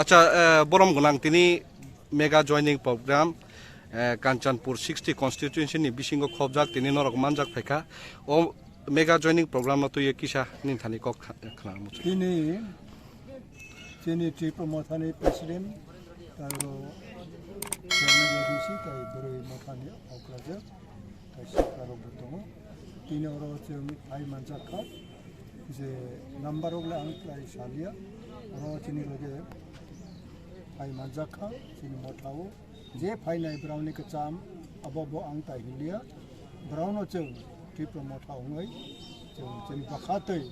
আচ্ছা বরম গোনাং তিনি mega joining programme Kanchanpur 60 কনস্টিটিউয়েন্সিनि बिसिंगो खबजाक तिनि नरक मानजाक फायखा ओ मेगा जयनिं प्रोग्राम तो ये किसा निंथानि कक खालामो दिनै जोंनि त्रिपुरा मथानि प्रेसिडेन्ट आरो चेयारमेन एडिसि ताइ बोरै मथानि अक्राजो ताइ सरकारबो दङ दिनै अरो जों फाइ मानजाखा जे नाम्बार अगला आं फ्लाइ सालिया अरो जोंनि लगे फाइ मानजाखा जोंनि मथाव जे फाइनाय ब्राउनि कचाम अबाबो आं ताइ हिलिया ब्राउनो जों त्रिपुरा मथावै जों जोंनि बाखातै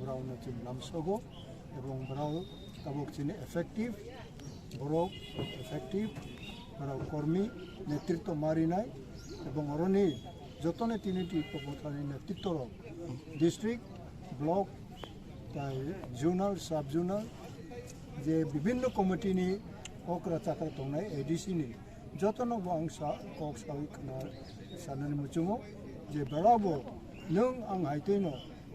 ब्राउनो जों नामसगो এবং ব্রাউ তাবক চিনি এফেক্টিভ বড় এফেক্টিভ ব্রাউ কর্মী নেতৃত্ব মারিনাই এবং অরণি যতনে তিনিটি প্রবর্তনের নেতৃত্ব ডিস্ট্রিক্ট ব্লক তাই জোনাল সাব জোনাল যে বিভিন্ন কমিটিনি অকরা চাকরা দंनाय এডিসিনি যতন বাংসা কক সাবি খানা সানানি মুচুমো যে বরাবো নং आं हायतैनो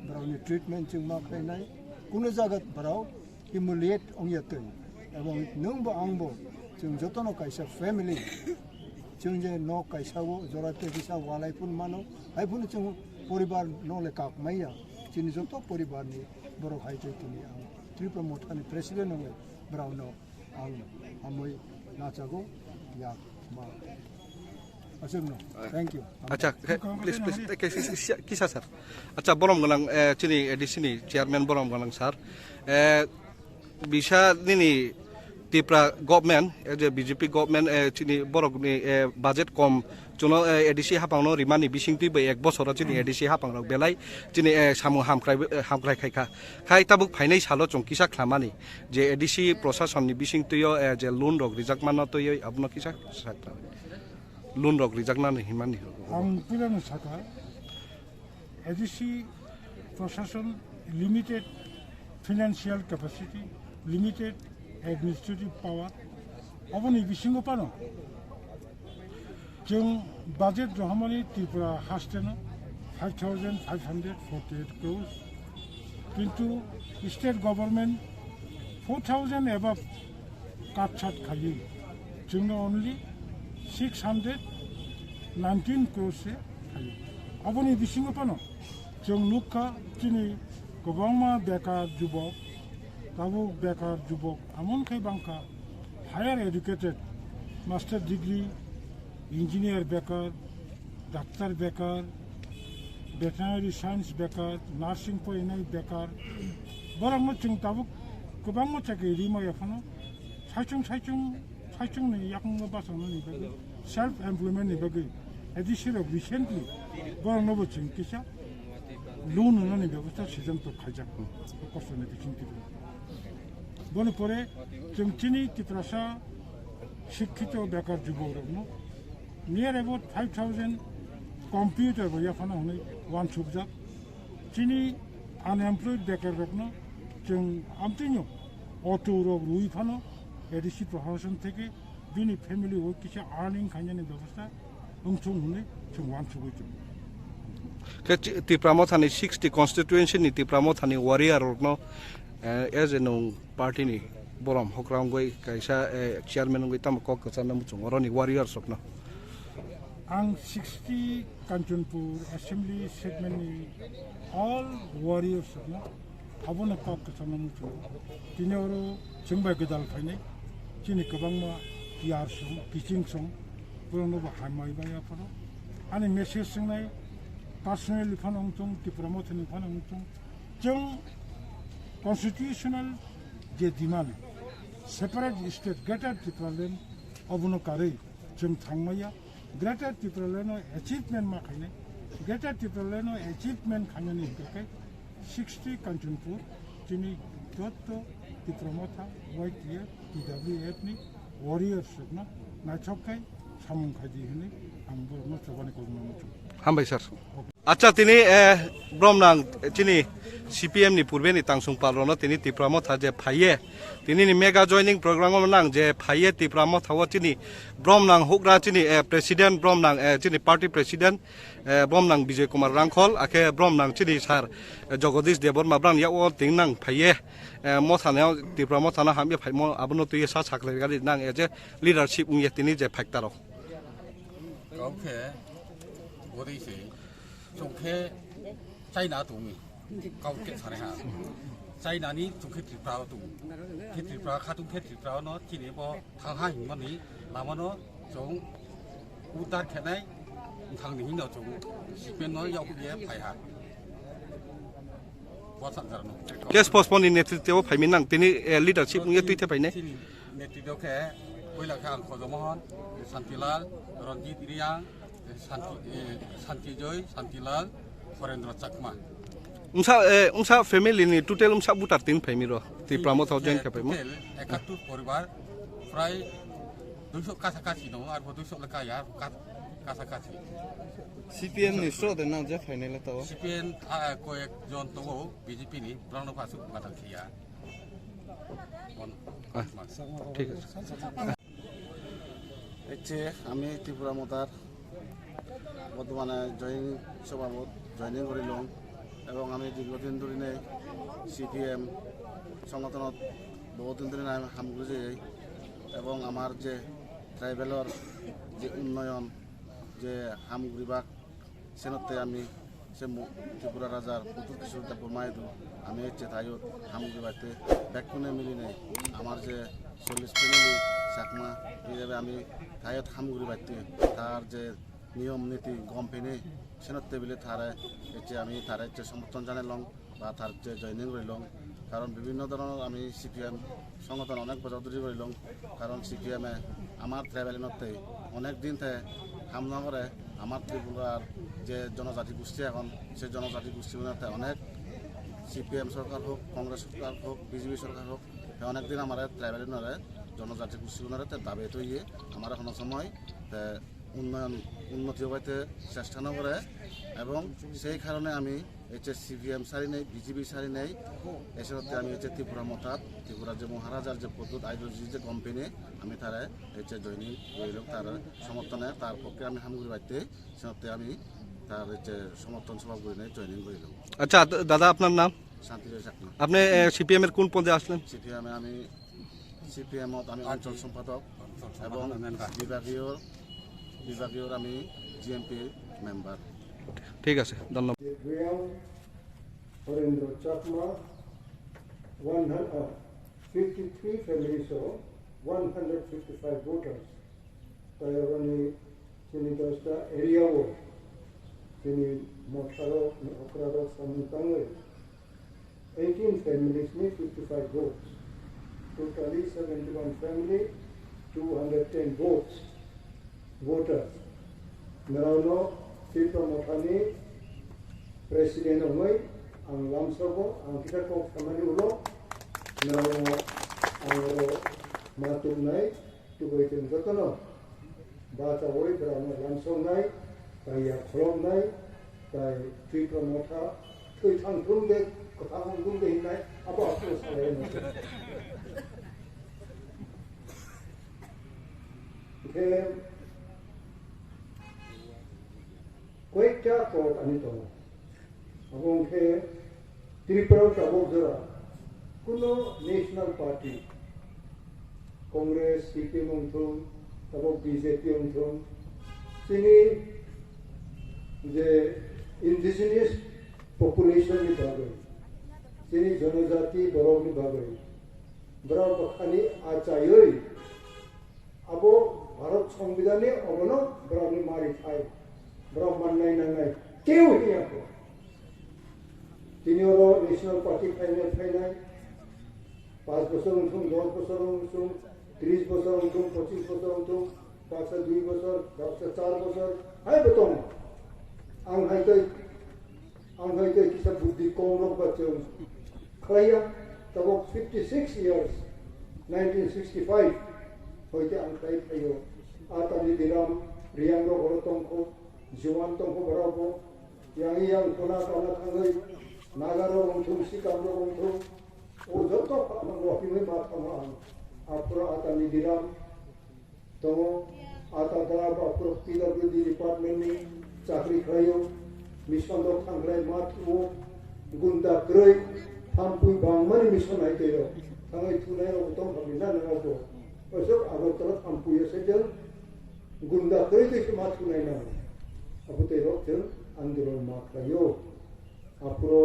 ब्राउनि ट्रिटमेन्ट जों मा खायनाय कुनु जागात ब्राउ हिमुलेट अंगियातै एवं नोंबो आंबो जों जतन कायसा फेमिली जों जे न कायसावो जराते बिसा वालायफुन मानो हायफुन जों परिबार नले काकमाया जोंनि जत परिबारनि बर' हायथै तिनि आं त्रिपुरा मथानि प्रेसिडेन्ट नङै ब्राउनो आं हामै नाजागौ या मा Thank you. अच्छा प्लीज किसा सर अच्छा बरम गोनां चिनि एडिसिनि चेयारमेन बरम गोनां सर बिसा दिनै त्रिपुरा गभर्नमेन्ट जे बीजेपी गभर्नमेन्ट चिनि बरकनि बाजेट कम जुनो एडिसि हापांनो रिमानि बिसिंतिबो 1 बছर चिनि एडिसि हापांनो बेलाय चिनि सामु हामख्राय खायखा खाय ताबुक फाइनाय सालो चंकिसा खामानि जे एडिसि प्रशासननि बिसिंतियो जे लोन रग रिजाक मानो तयो आपनो किसा साकता लोन रग रिजाकनानै हिमानि आं पिलानो साका एडिसि प्रशासन limited financial capacity limited administrative power अबनि बिसिंगो पानो जों बाजेट रहमानि त्रिपुरा हास्टेनो 5548 crores किन्तु स्टेट गभर्नमेंट 4000 एबव काटछाट खायो जोंनो ओनलि 619 crores से खायो अबनि बिसिंगो पानो जों नुखा दिनै गोबांमा बेकार जुबक ताबो बेकार जुबक आमनखाय बांखा higher educated master degree engineer बेकार डाक्टर बेकार वेटेनारि साइंस बेकार नार्सिंग फरायनाय बेकार बरंनो जों ताबो गोबां मानसिया रिमाय फनो साइचुं नै याकंगो बासानो नै बागै सेल्फ एमप्लॉयमेंट नै बागै एडिसिल रिसेंटली बरंनो जों किसा लोन होनानै व्यवस्था सिजनखौ खायजा खस्थ'नि बिथिंखौ बन परे जों चिनि त्रिपुरासा शिक्षित बेकार जुबकनो नियर अबाउट 5000 कम्पिउटार बयाफाना हनै वान सुबजाक चिनि आनएमप्लॉयड बेकार रकनो जों आमतिनो अटो रक रुइफानो एडिसि प्रशासन থেকে बिनि फैमिली वो किसा आर्निंग खायनानि व्यवस्था ओंथों हनै जों वान सुबैजों त्रिपुरा मथानि 60 कन्स्टिट्युएन्सिनि त्रिपुरा मथानि वारियर रकनो एज ए नं पार्टीनि बरम हक्रांगै कायसा चेयारमेन गै ताम कक कचाना मुचुं अरनि वारियर्स रकनो आं 60 कांचनपुर असेंबली सेगमेन्टनि ऑल वारियर्स रकनो अबनो कक कचाना मुचुं दिनै अरो जोंबाय गोदाल फायनाय दिनै गोबांमा यार सं किचिं सं बरनोबो हामायबाय आफारो आनि मेसेज सोंनाय पर्सनली फानंथं त्रिपुरा मथानि फानंथं जों कन्स्टिट्यूशनल जे demand separate state greater Tripuraland अबनो कारै जों थांमाया ग्रेटर त्रिपुरालैंड अचीवमेंट मा खायनाय ग्रेटर त्रिपुरालैंड अचीवमेंट खायनायनि थाखाय 60 कांचनपुर दिनै दत्त त्रिपुरा मथा वाइट इयर TWF नि वारियर्स ना नाचकाय सामुं खायदि होनै आं बरनो जगानायखौ नुनो मोनदों हामबाय सर আচ্ছা তিনি ব্রহ্মনাং চিনি সিপিএম নি পূর্বে নি তাংসুং পালন তিনি ত্রিপুরাম থা যে ফাইয়ে তিনি নি মেগা জয়নিং প্রোগ্রাম নাং যে ফাইয়ে ত্রিপুরাম থাও চিনি ব্রহ্মনাং হুকরা চিনি প্রেসিডেন্ট ব্রহ্মনাং চিনি পার্টি প্রেসিডেন্ট ব্রহ্মনাং বিজয় কুমার রাংখল আখে ব্রহ্মনাং চিনি সার জগদীশ দেববর্মা ব্রাং ইয়াও তিংনাং ফাইয়ে মথানাও ত্রিপুরাম থানা হামে ফাইম আবনো তুই সা সাকলে গাড়ি নাং এ যে লিডারশিপ উইয়ে তিনি যে ফাইক্তারো ওকে ওদেশে চোখে চাইনা তুমি কাউকে ছাড়ে হ্যাঁ চাইনানি চোখে ত্রিপুরা তুমি ত্রিপুরা খাতুম ত্রিপুরা ন চিনি ব থাহা হিমানি লামানো চং উদার খেনাই থাংনি হিনাव চং সিপেন ন ইয়াव গে ফাইहा বসান জানো কেস পোস্টপোন নেতৃত্ব ফাইমিন নাং তিনি লিডারশিপ উইয়ে তুইতে ফাইনে নেতৃত্ব কে কইলা খান খজমহন শান্তিলাল রঞ্জিত রিয়াং শান্তিজয় শান্তিলাল হরেন্দ্র চাকমা উংসা ফ্যামিলি নি টোটাল উংসা বুটার তিন ফ্যামিলি র ত্রিপুরাম থাও জয়েন খাইমো 71 পরিবার প্রায় 200 কাছাকাছি দङ আর 200 লেখায়া কাছাকাছি সিপিএম নি স্রোতে না যে ফাইনালে তাও সিপিএন কয়েকজন দङ বিজেপি নি প্রাণ ফাসু বাদাখিয়া ঠিক আছে হচ্ছে আমি ত্রিপুরা মতার বর্তমানে জয়নিং সভাপত জয়নিং করিলাম এবং আমি দীর্ঘদিন ধরে সিপিএম সংগঠনত বহুদিন ধরে আমি হামগুলি যাই এবং আমার যে ট্রাইবেলর যে উন্নয়ন যে হামগুড়িবাক সেনতে আমি সে ত্রিপুরা রাজার পুতুল কিশোর দেব মাইদু আমি হচ্ছে তাইও হামগুড়িবাতে ব্যাকুনে মিলি নেই আমার যে 40 ফ্যামিলি চাকমা এইভাবে আমি তাইত হামগুড়িবাতে তার যে নিয়ম নীতি গম পেনে সেনতে বিলে তারে হচ্ছে আমি তার হচ্ছে সমর্থন জানাইলাম বা তার যে জয়নিং করিলাম কারণ বিভিন্ন ধরনের আমি সিপিএম সংগঠন অনেক বছর ধরে করিলাম কারণ সিপিএমে আমার ট্রাইবেলিনতে অনেক দিন থেকে হামলা করে আমার ত্রিপুরার যে জনজাতি গোষ্ঠী এখন সেই জনজাতি গোষ্ঠীগুলোতে অনেক সিপিএম সরকার হোক কংগ্রেস সরকার হোক বিজেপি সরকার হোক অনেক দিন আমার ট্রাইবেলিনরে জনজাতি গোষ্ঠীগুলোতে দাবি তৈরি আমার এখনো সময় উন্নতি হইতে চেষ্টা না করে এবং সেই কারণে আমি হচ্ছে সিপিএম সারি নেই বিজেপি সারি নেই এসবতে আমি হচ্ছে ত্রিপুরা মতাত ত্রিপুরার যে মহারাজার যে পদ্ধত আইডিওলজি যে কোম্পানি আমি তারা হচ্ছে জয়নিং করিলাম তার সমর্থনে তার পক্ষে আমি হামগুড়ি বাড়তে সেতে আমি তার হচ্ছে সমর্থন সভা করে নিয়ে জয়নিং করিলাম। আচ্ছা দাদা আপনার নাম? শান্তিজয় চাকমা। আপনি সিপিএম এর কোন পদে আসলেন? সিপিএমে আমি সিপিএমত আমি অঞ্চল সম্পাদক এবং বিভাগীয় আমি জিএমপি মেম্বার। ঠিক আছে, ধন্যবাদ। Harendra Chakma 153 families of 155 voters. তাইওয়ানি তিনি 10টা এরিয়া ও তিনি মঠারো অকরারো সামুতাঙ্গে 18 families में 55 votes. Totally 71 family, 210 votes. Voters. Narano Sita Mothani President Omoi ang Lamsogo ang kita ko samani ulo narano ang matunay tugoitin gatono bata oi brahma Lamsong nai kaya kholom nai kai Sita Motha thui thang thungde kothang thungde hinai abo apu sare no ke কয়েকটা court আমি তো এবং ত্রিপুরা কাবুজরা কোনো national party Congress CPM অংথম তারপর BJP অংথম তিনি যে indigenous population বিভাগে তিনি জনজাতি বড় বিভাগে বড় পক্ষানি আচায়ই আবো ভারত সংবিধানে অবন বড় মারি খায় ব্রাহ্মণ নাই না নাই কেউ ইয়াকো তিনি হলো ন্যাশনাল পার্টি ফাইনাল 5 বছর উঠুন 10 বছর উঠুন 30 বছর উঠুন 25 বছর উঠুন 2 বছর 4 বছর হাই বতম আং হাইতে কিসা বুদ্ধি কম লোক বাচ্চা খাইয়া তব 56 ইয়ার্স 1965 হইতে আং খাইও আতানি দিলাম রিয়াঙ্গ বড়তঙ্ক Juan Tongko Barabo, 양이 양 도나 까나탕의 나가로 공통 시감로 공통 오저도 파는 힘을 맡아만 앞으로 아따니 디람 또 아따다라 앞으로 PWD 디파트먼트 चाकरी खायो मिशन दो थांगले मात वो गुंडा ग्रय थांपुई बांगमनि मिशन आइ तेरो थांगै थुनाय उतम हमिना नंगौ ओसो आगरतला थांपुय सेजों गुंडा ग्रय देश मात थुनाय ना अब तेरो जों आंदोलन मा खायो आपरो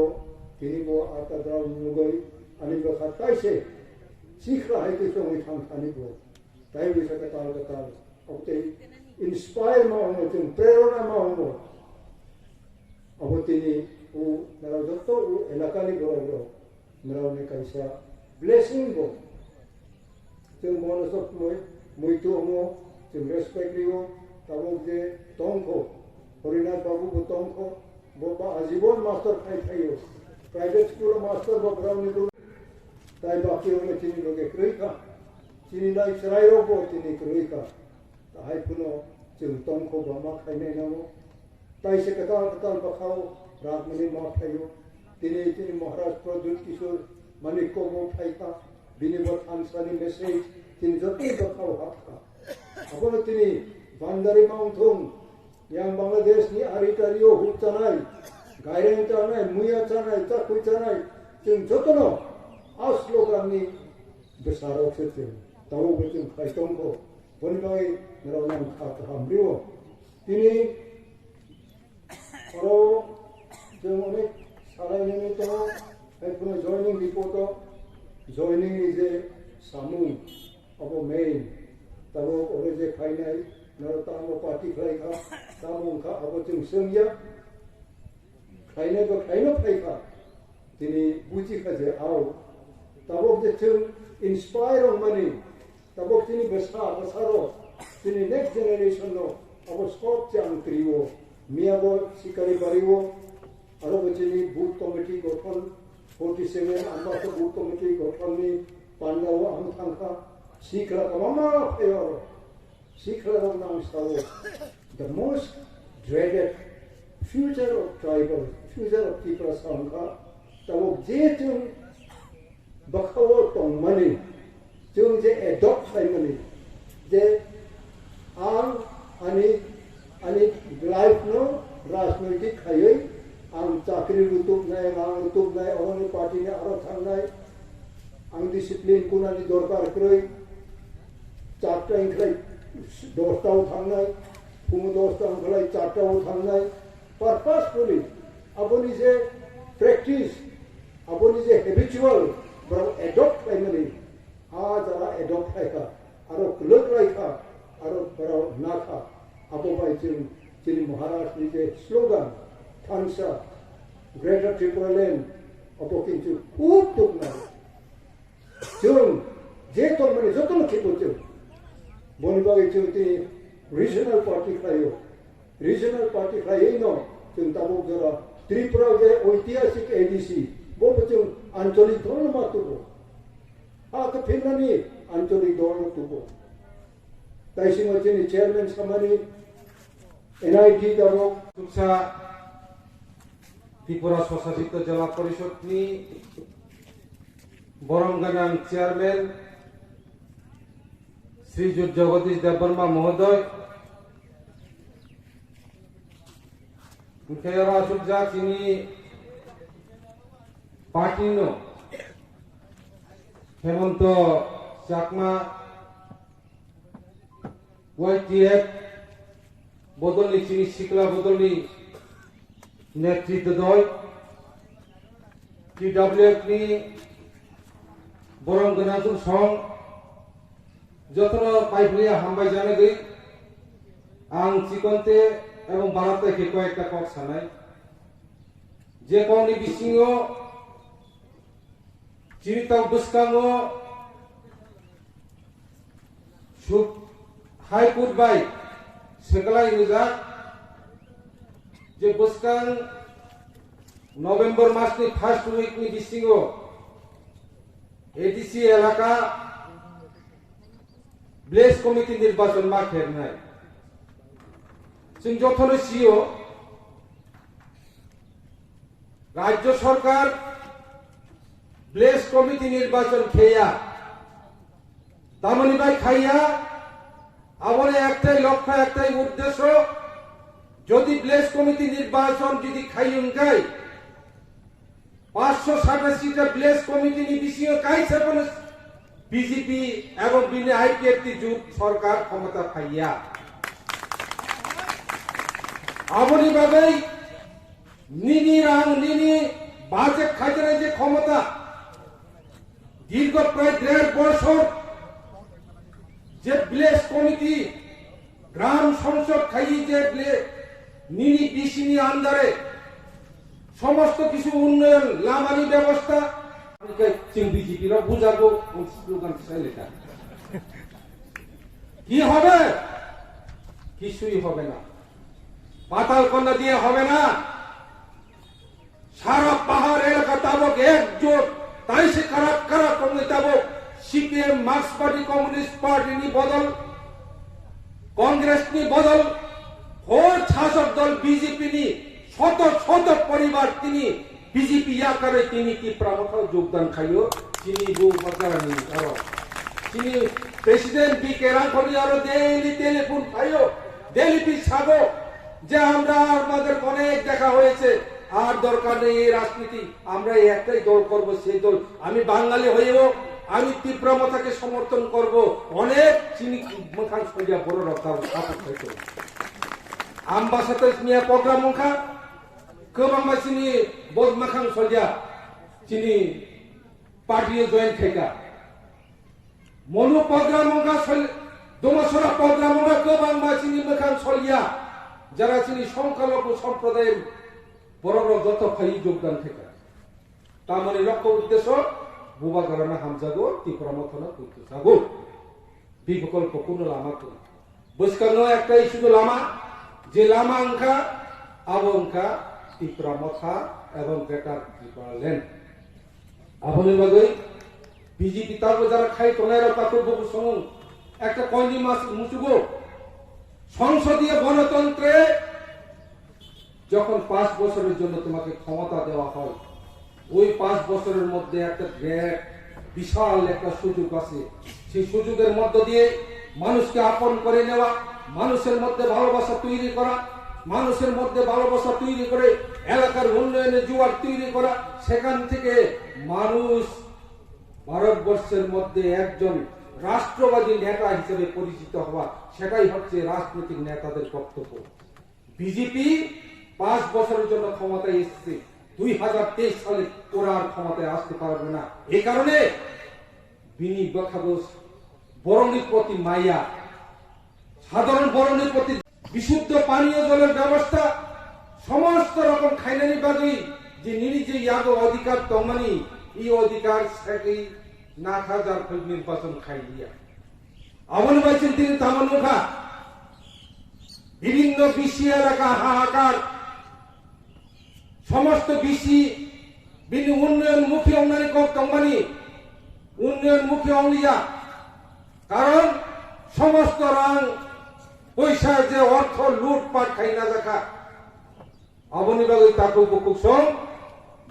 तिनि बो आताद्रा नुगै अनि बखा ताइसे सिखरा है के सोंग थांग थानि बो ताइ बिसा का ताल अब ते inspire mau जों प्रेरणा mau अब तिनी उ नराव जत्तो उ एलाकानि बरो नराव ने काइसा ब्लेसिंग बो जों मनसक मैथु हमो जों रेसपेक्ट लियो ताबो जे तंखो हरिनाथ बाबू बो तंखो बबा आजीवन मास्टर खाइयो प्राइवेट स्कूल मास्टर बो ब्राउनी बो ताइ बाकी होने तिनी लोगे क्रेका तिनी नाइ सरायो बो तिनी क्रेका हाय पुनो जों तंखौ बामा खायनाय नांगौ ताइसे कताल बखाव रागमनि मा खायो दिनै महाराज प्रद्युत किशोर मानिक को मो खायखा बिनिबो थानसानि मेसेज दिनै जति बखाव हाखा अब दिनै बान्दारि माउथुं yang बांलादेशनि आरिटारियो हुचानाय गायरें जानाय मुया जानाय चाकुय जानाय जों जतनो आ स्लोगाननि बेसारावसो जों दावबो जों खायदंखौ बनिबाय नरावनां खाहामरियो दिनै अरो जों अनेक सालायनानै दङ एखुनु जयनिं रिपर्टआव जयनिं इज ए सामु अब मेइन दाबो अरे जे खायनाय नरतामो पार्टी खायखा तामुखा अब जों सोंया खायनायबो खायनो फायखा दिनै बुजिखाजे आव दाबो जे जों इन्सपायर माने तब तिनी बसारो तिनी नेक्स्ट जनरेशन नो अब स्कोप चांग करिवो मियाबो सिकारी बारिवो आरो बचिनी बूथ कमिटी गठन 47 आम्बासो बूथ कमिटी गठननि पान्डाव आं थांखा सिखला कमामा फैयो सिखला नाम सावो the most dreaded future of tribal future of people सांखा तब जे जों बखाव तंगमानि जों जे एडप्ट खालामनानै जे आं आंनि लाइफनो राजनैतिक खायै आं चाकरि रुतुबनाय रां रुतुबनाय अरनि पार्टिनि आरो थांनाय आं डिसिप्लिन कुनानि दरकार ख्रै 4टानिफ्राय 10टाव थांनाय फुं 10टानिफ्राय 4टाव थांनाय पारपासफुलि आबनि जे प्रेक्टिस आबनि जे हेबिचुअल ब्राव एडप्ट खालामनानै जरा एडप्ट खायखा आरो लोक रायखा आरो बराव नाखा आबो बाय जोंनि महाराष्ट्रनि जे स्लोगान थांसा ग्रेटर ट्रिपुरा लैंड अब किन्तु खूब दुखनाय जों जे माने जतन खेबो जों बनिबागै जों रिजनल पार्टी खायो रिजनल पार्टी खायै न जों दाबो जरा त्रिपुरा जे ऐतिहासिक एडीसी बबो जों आंचलिक धर्म मातुबो आके फिरनानि आंचलिक धर्म तुबो ताइसिङो जोंनि चेयारमेन सामानि एनआईटी दाबो तुमसा त्रिपुरा स्वशासित जिल्ला परिषदनि बरमगानां चेयारमेन श्रीजुत जगदीश देवबर्मा महोदय उनखेरा सुबजा चिनी पार्टीनो हेमंत चाकमा YTF बदलनि चिनी सिकला बदलनि नेतृत्व दल TWF नि बरम गनाजुर सं जतन पाइफलिया हामबाय जाने गई आं चिकनते एवं बाराते के कयेकटा कक सानाय जे कौनि बिसिङो चिरिताव बुसकाङो सुब हाइकोर्ट बाय सेकलाय रुजा जे बुसकां नवेम्बर मासनि फर्स्ट वीकनि बिसिङो एडीसी एलाका ब्लेस कमिटी निर्वाचन मा खेरनाय जों जथन सियो রাজ্য সরকার প্লেস কমিটি নির্বাচন খেয়া তামানি ভাই খাইয়া আমার একটাই লক্ষ্য একটাই উদ্দেশ্য যদি প্লেস কমিটি নির্বাচন যদি খাইন গাই 587টা প্লেস কমিটি নি বিষয় কাইছে কোন বিজেপি এবং বিনে আইপিএফটি জোট সরকার ক্ষমতা খাইয়া আমনি ভাবেই নিনি বাজেট খাজনার যে ক্ষমতা দীর্ঘ প্রায় 1.5 বছর যে প্লেস কমিটি গ্রাম সংসদ খাইয়ে যে নিনি বিশিনি আন্দারে সমস্ত কিছু উন্নয়ন লামানি ব্যবস্থা বিজেপিরা বুঝাবো স্লোগান কি হবে কিছুই হবে না পাতাল কন্যা দিয়ে হবে না সারা পাহাড় এলাকা তাবক একজোট তাই সে খারাপ খারাপ কমে তাবক CPM Marx party communist party নি বদল কংগ্রেস নি বদল ভোট শাসক দল বিজেপি নি শত শত পরিবার তিনি বিজেপি আকারে তিনি কি প্রামথাও যোগদান খাইও তিনি বউ বাকারানি আরো তিনি প্রেসিডেন্ট বি কে রাখনি আরো ডেইলি টেলিফোন খাইও ডেইলি পি ছাগো যে আমরা আমাদের অনেক দেখা হয়েছে আর দরকার নেই এই রাজনীতি আমরা একটাই দল করব সেই দল আমি বাঙালি হয়েও আমি তীব্রমতাকে সমর্থন করব অনেক চিনি মুখান সরিয়া বড় রক্ষা সাপোর্ট হইতো আমবাসাতে নিয়ে প্রোগ্রাম মুখা गोबां मानसिनि बद माखां सलिया चिनि पार्टी जয়েন खायगा मनु प्रग्राम का दमसरा प्रग्राम का गोबां मानसिनि माखां सलिया যারা চিনি সংখ্যালঘু সম্প্রদায়ের বড় বড় যত খাই যোগদান খায়गा তার মানে লক্ষ্য উদ্দেশ্য বুবা গারানা হামজাগো ত্রিপুরা মথনা করতে যাবো বিকল্প কোনো লামা তো বসকানো একটাই শুধু লামা যে লামা আঙ্কা আবঙ্কা ত্রিপুরা মথা এবং বেকার ত্রিপুরা ল্যান্ড আপনি বাগে বিজেপি তারপর যারা খাই তোনার তাকে বহু সমন একটা কয়নি মাস মুচুগো সংসদীয় গণতন্ত্রে যখন 5 বছরের জন্য তোমাকে ক্ষমতা দেওয়া হয় ওই 5 বছরের মধ্যে একটা বিশাল একটা সুযোগ আছে সেই সুযোগের মধ্য দিয়ে মানুষকে আপন করে নেওয়া মানুষের মধ্যে ভালোবাসা তৈরি করা মানুষের মধ্যে ভালোবাসা তৈরি করে এলাকার উন্নয়নে জোয়ার তৈরি করা সেখান থেকে মানুষ ভারতবর্ষের মধ্যে একজন রাষ্ট্রবাদী নেতা হিসেবে পরিচিত হওয়া সেটাই হচ্ছে রাজনৈতিক নেতাদের বক্তব্য বিজেপি 5 বছরের জন্য ক্ষমতায় এসেছে 2023 সালে ওরা আর ক্ষমতায় আসতে পারবে না এই কারণে বিনি বখাদোষ বরণীর প্রতি মাইয়া সাধারণ বরণীর প্রতি বিশুদ্ধ পানীয় জলের ব্যবস্থা সমস্ত রকম খাইনানি বাদী যে নিজে ইয়াগো অধিকার তমানি এই অধিকার সেই না খাজার নির্বাচন খাই দিয়া আমন বাইছেন তিনি তামানুখা বিভিন্ন বিসি এলাকা হাহাকার সমস্ত বিসি বিনি উন্নয়নমুখী অঙ্গানি তমানি উন্নয়নমুখী অঙ্গিয়া কারণ সমস্ত রং পয়সা যে অর্থ লুটপাট খাই না দেখা অবনিবাগ তাকে বুকুসং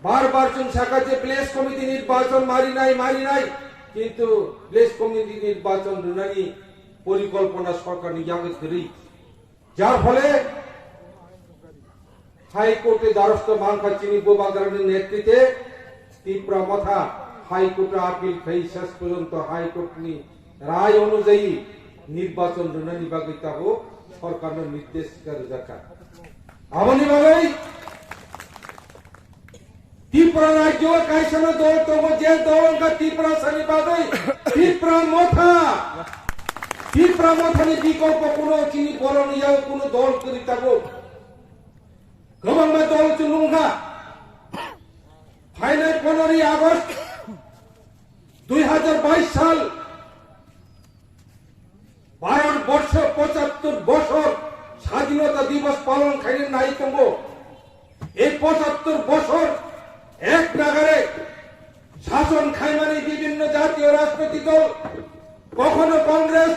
বারবার চুন শাখা যে প্লেস কমিটি নির্বাচন মারি নাই কিন্তু প্লেস কমিটি নির্বাচন রুনানি পরিকল্পনা সরকার নিয়াগে ধরি যার ফলে হাইকোর্টে দ্বারস্থ মাংখা চিনি বোবাগারের নেতৃত্বে ত্রিপুরা মথা হাইকোর্টে আপিল খাই শেষ পর্যন্ত হাইকোর্ট নি রায় অনুযায়ী নির্বাচন রুনানি বাগিতাব সরকারের নির্দেশ করে দেখা আমনি ভাবেই ত্রিপুরা রাজ্য কাইসন দল তম যে দলঙ্কা ত্রিপুরা শনিবাদই ত্রিপুরা মথানি বিকল্প কোন চিনি বরণীয় কোন দল করি তাব গোবাংবা দল চুলুঙ্গা ফাইনাল 15 আগস্ট 2022 সাল ভারতবর্ষ 75 বছর স্বাধীনতা দিবস পালন খাইলে নাই তঙ্গ এই 75 বছর এক নাগারে শাসন খাই মানে বিভিন্ন জাতীয় রাজনৈতিক দল কখনো কংগ্রেস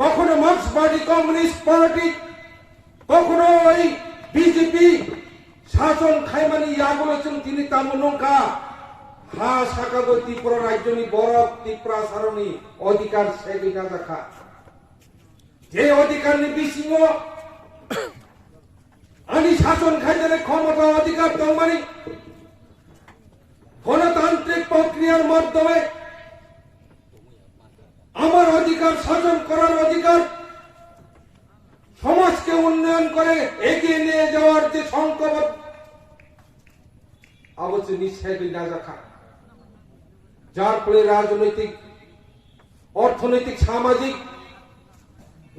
কখনো মার্ক্স পার্টি কমিউনিস্ট পার্টি কখনো ওই বিজেপি শাসন খাইমানি ইয়া বলেছেন তিনি তামনঙ্কা হা শাখাগো ত্রিপুরা রাজ্যনি বরফ ত্রিপুরা সারণী অধিকার সেগি না দেখা যে অধিকার নি বিসিং আনি শাসন খাইতে ক্ষমতা অধিকার দংমানি গণতান্ত্রিক প্রক্রিয়ার মাধ্যমে আমার অধিকার শাসন করার অধিকার সমাজকে উন্নয়ন করে এগিয়ে নিয়ে যাওয়ার যে সংকল্প অবশ্য নিঃশ্বাসী না রাখা যার ফলে রাজনৈতিক অর্থনৈতিক সামাজিক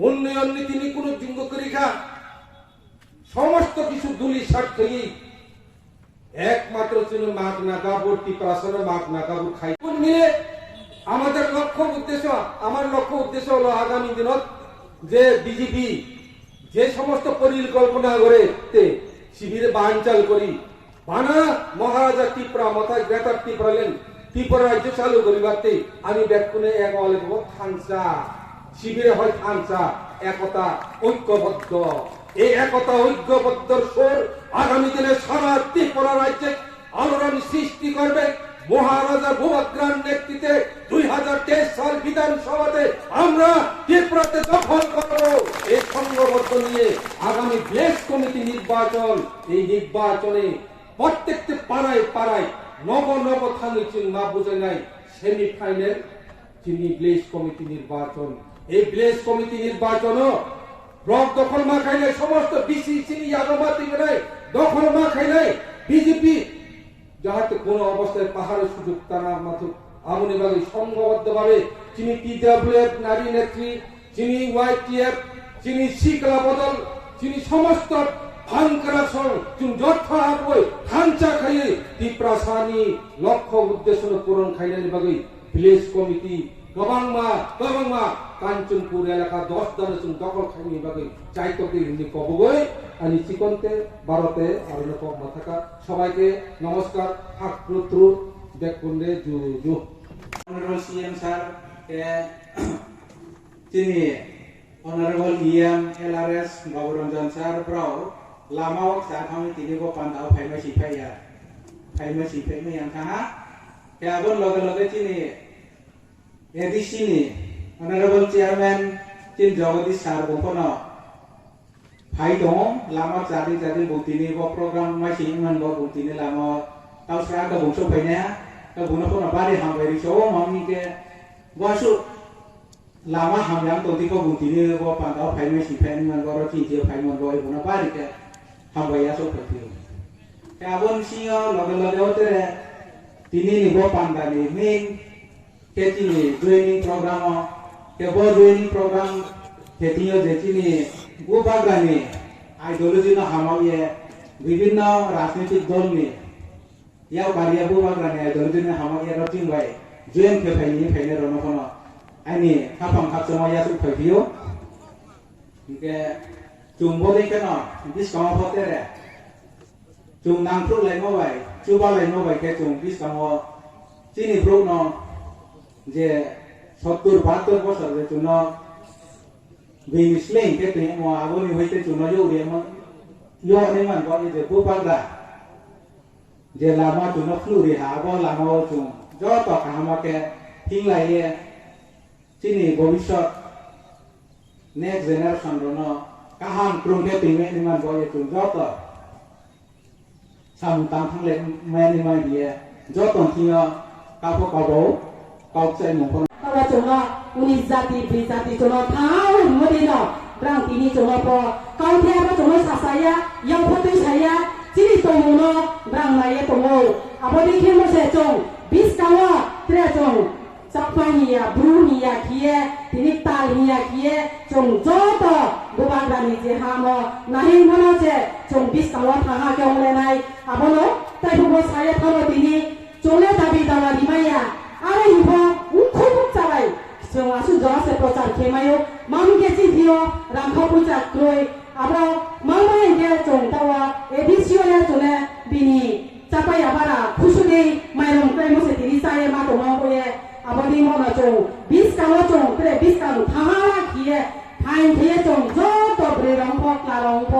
উন্নয়ন নীতি নিকুণ যুঙ্গকরিখা সমস্ত কিছু দুলি স্বার্থই একমাত্র ছিল মাঘ নাগাবুর টিপ্রাসনে মাঘ নাগাবুর খাই মিলে আমাদের লক্ষ্য উদ্দেশ্য আমার লক্ষ্য উদ্দেশ্য হলো আগামী দিনত যে বিজেপি যে সমস্ত পরিকল্পনা করে শিবিরে বানচাল করি বানা মহারাজা ত্রিপুরা মাথায় গ্রেটার ত্রিপুরালেন ত্রিপুরা রাজ্য চালু করিবাতে আমি ব্যাকুনে এক অলেখ থানসা শিবিরে হয় থানসা একতা ঐক্যবদ্ধ এই একতা ঐক্যবদ্ধর সুর আগামী দিনে সারা ত্রিপুরা রাজ্যে আলোড়ন সৃষ্টি করবে মহারাজা ভূভাগ্রার নেতৃত্বে 2023 সাল বিধানসভাতে আমরা ত্রিপুরাতে দখল করব এই সংঘবদ্ধ নিয়ে আগামী ব্লেস কমিটি নির্বাচন এই নির্বাচনে প্রত্যেকটি পাড়ায় পাড়ায় নব নব থানিচিন না বুঝে নাই সেমিফাইনাল যিনি ব্লেস কমিটি নির্বাচন এই ব্লেস কমিটি নির্বাচন ব্লক দখল মা খাইলে সমস্ত বিসি চিনি আগমাতি নাই দখল মা খাইলে বিজেপি যাহাতে কোন অবস্থায় পাহাড়ের সুযোগ তারা মাত্র আমনি ভাবে সংঘবদ্ধ ভাবে যিনি টিডব্লিউএফ নারী নেত্রী যিনি ওয়াইটিএফ যিনি শিকলা বদল যিনি সমস্ত ভাঙ্করা যিনি যথ আপই খাঞ্চা খাইয়ে ত্রিপ্রাসানি লক্ষ্য উদ্দেশ্য পূরণ খাইলেন ভাবে ভিলেজ কমিটি গবাংমা কাঞ্চনপুর এলাকা 10 দলে দখল খাইনি ভাবে চাইতকে হিন্দি কবগই আমি চিকনতে ভারতে আর কম থাকা সবাইকে নমস্কার হাক প্রত্রু দেখুনরে জু জু Honorable CM sir তিনি Honorable EM LRS Baburanjan sir brau lamau sa kami tini ko pandau phai ma si phai me yang tha ya bon loge tini ADC ni Honorable Chairman Chin Jagadish sir bokono phai dong lama jadi bukti ni ko program ma si man ko bukti ni lama tau sra ka bungso phai na ka bungno ko na bari ham bari so mami ke wasu lama ham yang to ti ko bukti ni ko pandau phai ma si phai man ko ro chin je phai man ko e bungno bari ke ham bai ya so phai ya bon si loge otere tini ni ko pandani ning ke chini training program ke bo training program ke tiyo je chini গোপাগ্রামে ideology না হামাইয়ে বিভিন্ন রাজনৈতিক দল নি ইয়াও বাড়িয়া গোপাগ্রামে ideology না হামাইয়ে রটিং বাই জেন কে ফাইনি রনকন আইনি খাপাম খাপসময়া সু ফাইপিও কে চুম্বো দেখে না দিস কাম ফতে রে চুম নাংপ্রু লাইমো বাই চুবা লাইমো বাই কে চুম দিস কাম চিনি ব্রো ন যে 70-72 বছর যে চুন vì Muslim cái tiếng mà abon ni hoite chuno yo dia ma yo ni man ko ni de bu pa da je la ma chuno flu ri ha bo la ma chu jo to ka ma ke thing lai ye chini bhobishot next generation ro no ka ham krung ke ting ni man ko ye chu jo to sam tam thang le me ni ma ye jo to thi ka pho ka bo ka chai mo ko Kalau cuma unizati bizati cuma tahu modino berang ini cuma po kau tiada cuma saya yang foto saya jadi tomono berang lagi tomo apa di kemo secong bis kawa teracong sapanya brunia kie ini talia kie cong joto bukan dari jehamo nahi mana je cong bis kawa tanga kau mulai apa no tapi buat saya tahu ini cuma tapi dalam dimaya ada ibu ukhup cabai जों आसु जरासे प्रचार खेमायो मामगे जिथियो रामखौ प्रचार क्रय आबो मामबाय के जों तावा एडिसियोले जोने बिनि चापाय आबारा खुसुदे माइरं क्राय मोसे तिरि साये मा दङ बये आबोनि मना जों 20 कालो जों प्रे 20 कालो थाहा खिये फाइन खिये जों जो तो ब्रे रंग प क्ला रंग प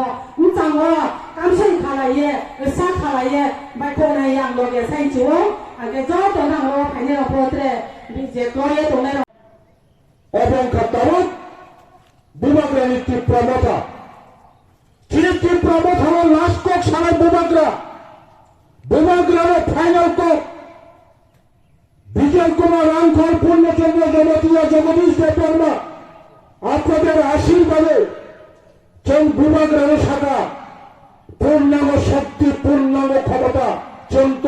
চাঙো কামসাই খালায়ে সা খালায়ে বাইকোনা yang loge sai chuo age jo to nang lo phaine ro potre je glorie to ne এবং খাতারত বুবাগ্রা নীতি প্রমতা নীতি প্রমত হল লাস্ট কক সারা বুবাগ্রার ফাইনাল কক বিজয় কুমার রাঙ্কর পূর্ণচন্দ্র জগতিয়া জগদীশ দেববর্মা আপনাদের আশীর্বাদে বুবাগ্রার শাখা পূর্ণাঙ্গ শক্তি পূর্ণাঙ্গ ক্ষমতা চন্ত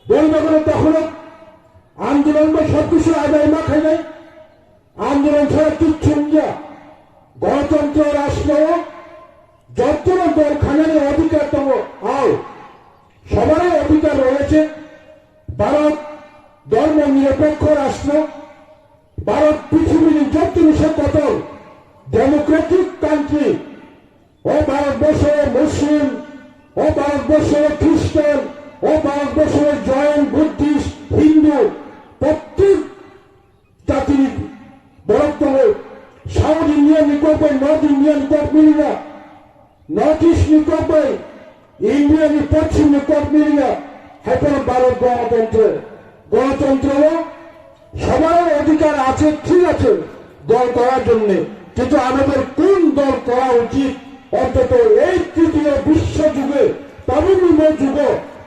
বলবে তখন আন্দোলন বা সবকিছু আদায় মাখাই নাই আন্দোলন ছাড়া কিচ্ছু না গণতন্ত্র রাষ্ট্র যত দল খানানি অধিকার তম আও সবারই অধিকার রয়েছে ভারত ধর্ম নিরপেক্ষ রাষ্ট্র ভারত পৃথিবীর যত কত ডেমোক্রেটিক কান্ট্রি ও ভারতবর্ষের মুসলিম ও ভারতবর্ষের খ্রিস্টান ও ভারতবর্ষের জৈন বুদ্ধিস্ট হিন্দু প্রত্যেক জাতির বরত্তম South Indian Nicobar North Indian নিকোব মিলিনা নর্থ ইস্ট নিকোবর ইন্ডিয়ান পশ্চিম নিকোব মিলিনা এখন ভারত গণতন্ত্র সবার অধিকার আছে ঠিক আছে দল করার জন্য কিন্তু আমাদের কোন দল করা উচিত অন্তত এই তৃতীয় বিশ্বযুগে তরুণ যুগ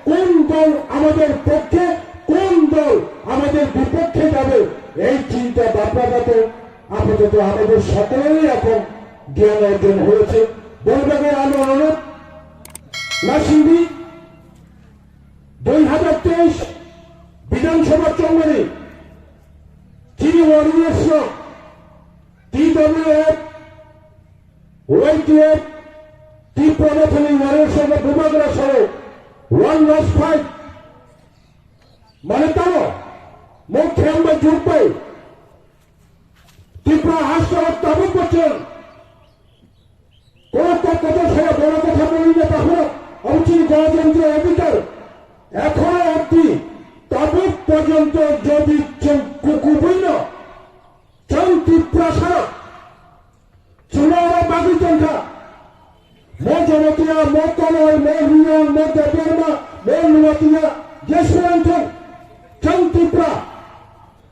কোন দল আমাদের পক্ষে কোন দল আমাদের বিপক্ষে যাবে এই চিন্তা ভাবনাগত আপাতত আমাদের সকলেরই এখন জ্ঞান অর্জন হয়েছে বলবে আমি অনুরোধ নাসিবি 2023 বিধানসভা চন্দ্রী যিনি ওয়ারিয়ার্স TWF YTF টি প্রমথনী ওয়ারিয়ার্স বুবাগ্রা সহ 105 মানে তার মুখ্য আমরা যোগ পাই ত্রিপুরা হাসপাতাল তাবুক করছেন কোন কথা সেটা বড় কথা বলি না তাহলে অবশ্যই গণতন্ত্র অধিকার এখনো অব্দি তাবুক পর্যন্ত যদি কুকুবই না চান ত্রিপুরা সারা চুনারা বাকি সংখ্যা মো জনতিয়া মো কলয় মো রিয়ন মো দেবর্মা মো লুয়াতিয়া জেসরান্তন চান ত্রিপুরা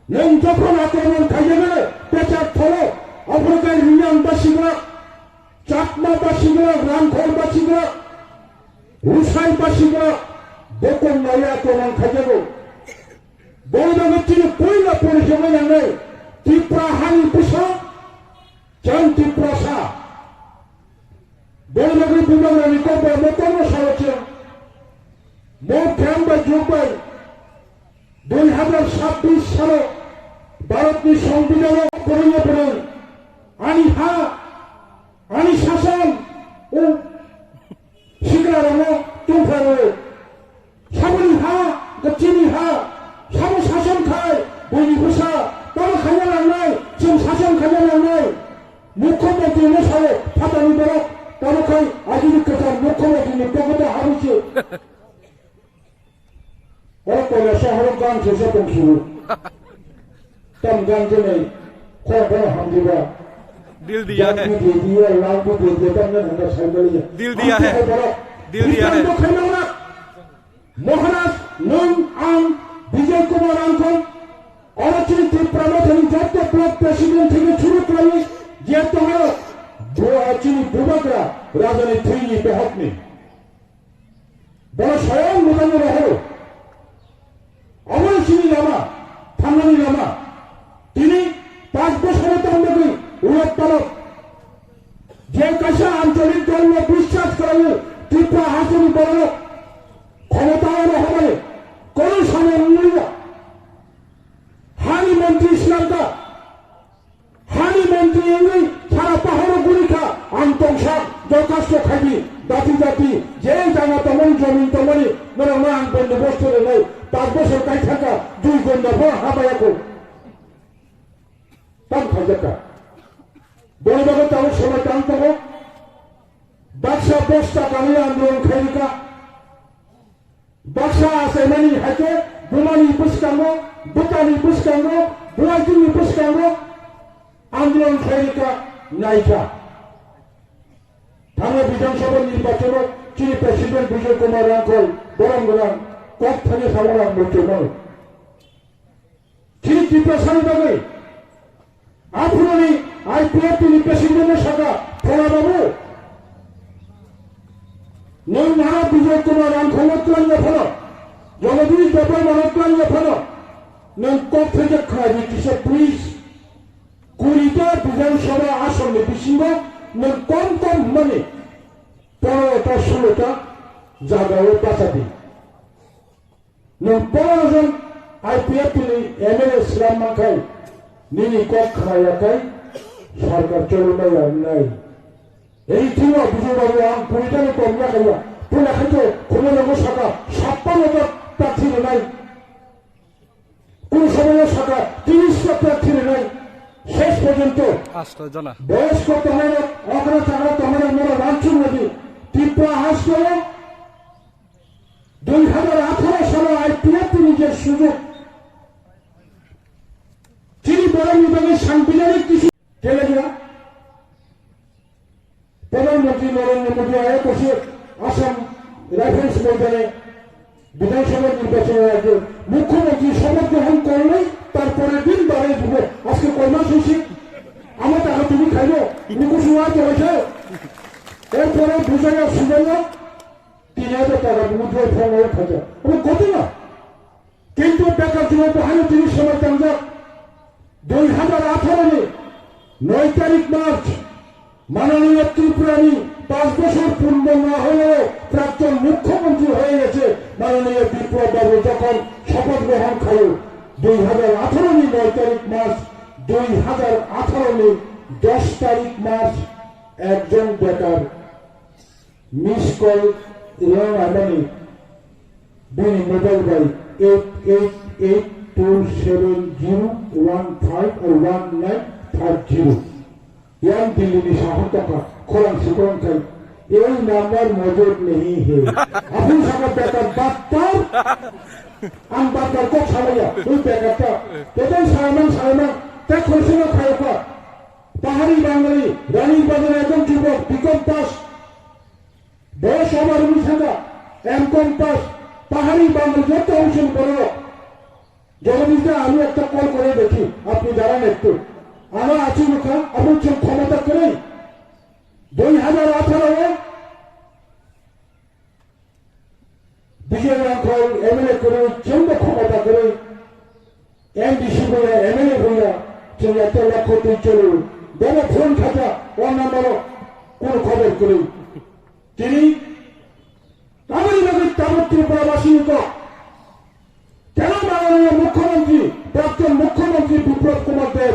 নং যখন আক্রমণ খাইয়ে গেলে পেঁচার ফলো অপরকার রিয়ানবাসীরা চাকমাবাসীরা রামঘরবাসীরা রুসাইবাসীরা বেতন নয় আক্রমণ খাইয়ে গো বৌদ্ধ তিনি পয়লা পরিষেবা জানায় ত্রিপুরা হানি বিষয় চান ত্রিপুরা সা বৌদ্ধ বিভাগের নিকট মতন সরছেন মোট ফ্যাম্বা যোগবাই 2026 সালে ভারতীয় সংবিধান করিয়ে পড়েন আনি শাসন ও শিকার তুফার সাবনি চিনি সাব শাসন খায় বইনি ঘোষা তারা খাইয়া লাগাই जों শাসন খাইয়া লাগাই মুখ্যমন্ত্রী মশাই ফাটানি বড় তারা খাই আজকের কথা মুখ্যমন্ত্রী পকেটে হারিয়েছে Orang शहरों गांव से सब शुरू तम जानते नहीं खो बड़ा हम दिया दिल दिया है लाल को दे दिया तमने हमने साइकिल दिल दिया है महाराज नून आम विजय कुमार आंकन और त्रिपुरा में जब ब्लॉक प्रेसिडेंट থেকে শুরু করে যে তোমার বুবাগ্রা রাজনীতি থই বেহত নেই বড় স্বয়ং মোটানো রহল অমরসিনী লামা থাঙ্গানি লামা তিনি 5 বছরের তন্মধ্যে উড়াত্তালক যে কাশা আঞ্চলিক ধর্মে বিশ্বাস করে ত্রিপুরা হাসিনী বড় ক্ষমতায় রহমানে কোন সমন্বয় হানি মন্ত্রী ইসলামকা হানি মন্ত্রী এঙ্গি সারা পাহাড় গুলিখা আন্তংসাক দরখাস্ত খাবি জাতি যে জায়গা তেমন জমিন তেমনই মানে মা আনবেন বছরে নেই 5 বছর কাই থাকা 2 ঘন্টা পর হাবায়াকো তাম খাইজাকা বড় বড় তাও সময় টানতে হোক বাদশা বস্তা কামিয়ে আন্দোলন খাইকা বাদশা আছে মানি হাতে বুমানি পুষ্কাঙ্গ বুতানি পুষ্কাঙ্গ বুয়াজিনি পুষ্কাঙ্গ আন্দোলন খাইকা নাইকা थांनाय विधानसभा निर्वाचनाव चीनी प्रेसिडेंट विजय कुमार रांखौ बरं गोनां कक थानि सायाव आं मोनथियोमोन चीनी त्रिपुरासानि बागै आफुरानि IPF नि प्रेसिडेंटनि साखा फलाबाबो नों नारा विजय कुमार रांखौ क्लाइनो फला जगदीश देवराय मानो क्लाइनो फला नों कक थानि खानि किसे प्लिज 20টা विधानसभा आसननि बिसिङाव नों कम माने 15টা 16টা जायगायाव बासादि नों 15 जन IPF नि MLA स्लाममाखाय निनि कक खायाखाय सरकार चलनाय নাই এই থিও বিজয়বাবু আম 20টার কম না খাইয়া পুনা খাইতো কোমলগো শাখা 56টা প্রার্থী নাই কোন সময় শাখা 30টা প্রার্থী নাই শেষ পর্যন্ত 8 জনা বয়স্ক তোমার অগ্র চাকরা তোমার মোরা রাঞ্চুর নদী ত্রিপুরা হাসপাতাল 2018 সালে IPF নিজের সুযোগ তিনি বলেন বিভাগের সাংবিধানিক কিছু চলে গেল প্রধানমন্ত্রী নরেন্দ্র মোদী আয়ে বসে আসাম রাইফেলস ময়দানে বিধানসভা নির্বাচনের আগে মুখ্যমন্ত্রী শপথ গ্রহণ করলেই তারপরে দিন বাড়িয়ে দিব আজকে কয় মাস হয়েছে আমার টাকা তুমি খাইলো মুখোশ চলেছে এরপরে বুঝাইয়া শুনাইয়া 3000 টাকা মুদ্রায় ফোন খাজা আমি কত না কিন্তু বেকার যুবক বাহানো 30 সময় চান্দা 2018 9 তারিখ মার্চ মাননীয় ত্রিপুরানি 5 বছর পূর্ণ না হলেও প্রাক্তন মুখ্যমন্ত্রী হয়ে গেছে মাননীয় বিপ্লব বাবু যখন শপথ গ্রহণ খায় 2018 9 তারিখ মার্চ 2018 10 তারিখ মার্চ একজন বেকার মিস কল আদানি বিনি মোবাইল বাই 88827015 or 1930 यान दिल्ली शाहन टका खोलां सिकों kai ये नंबर मौजूद नहीं है अपन साका बेकार बातर आं बातर को छाड़िया वो बेकार का तेरे सामान ते खुशियाँ खाएगा पहाड़ी बांगली रानी बाजार एकदम जुबक बिकम पास बड़ा शोभा रूम था एमकॉम पास पहाड़ी बांगली जो तो उसे बोलो जगदीश ने आलू एक कॉल करे देखी अपनी दारा नेत्तु आना आची मुखा अब उच्च क्षमता करे 2018 विजय रांखौ MLA करे चंद क्षमता करे MDC बोले MLA बोला चल एक लाख कोटी चलो दोनों फोन खाता और नंबर कौन खबर करे তিনি তামিল নাগরিক তামিল ত্রিপুরাবাসী को কেন মাননীয় মুখ্যমন্ত্রী প্রাক্তন মুখ্যমন্ত্রী বিপ্লব কুমার দেব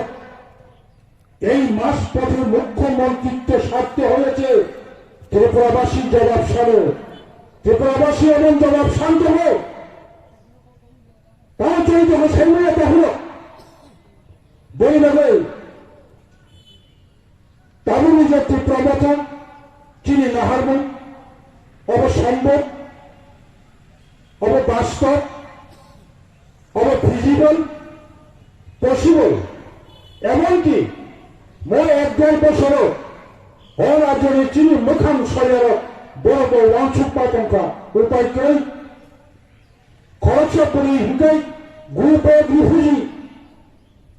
এই মাস পথে মুখ্যমন্ত্রিত্ব সারতে হয়েছে ত্রিপুরাবাসী জবাব সারে ত্রিপুরাবাসী এবং জবাব শান্ত হোক তারা চলিত হোসেন মেয়েটা হলো বই নেবে তামিল নিজের ত্রিপুরাবাচা চিনি নাহারমন অবসম্ভব অববাস্তব অবভিজিবল পসিবল এমনকি মই 1-2 বছরও অরাজ্যের চিনি মুখাং শরীর বড় বড় ওয়াংশুক পাতঙ্কা উপায় করে খরচ করি হিংকাই গ্রুপে রিফিউজি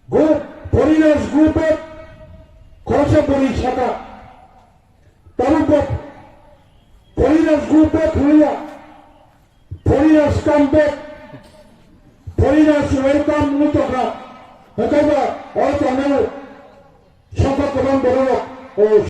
গ্রুপ ফরিনার্স গ্রুপে খরচ করি শাখা তারপর foreigners go back here, foreigners come back, foreigners welcome Mutoka, Hekaba, all the men, Shaka Kaman Borok,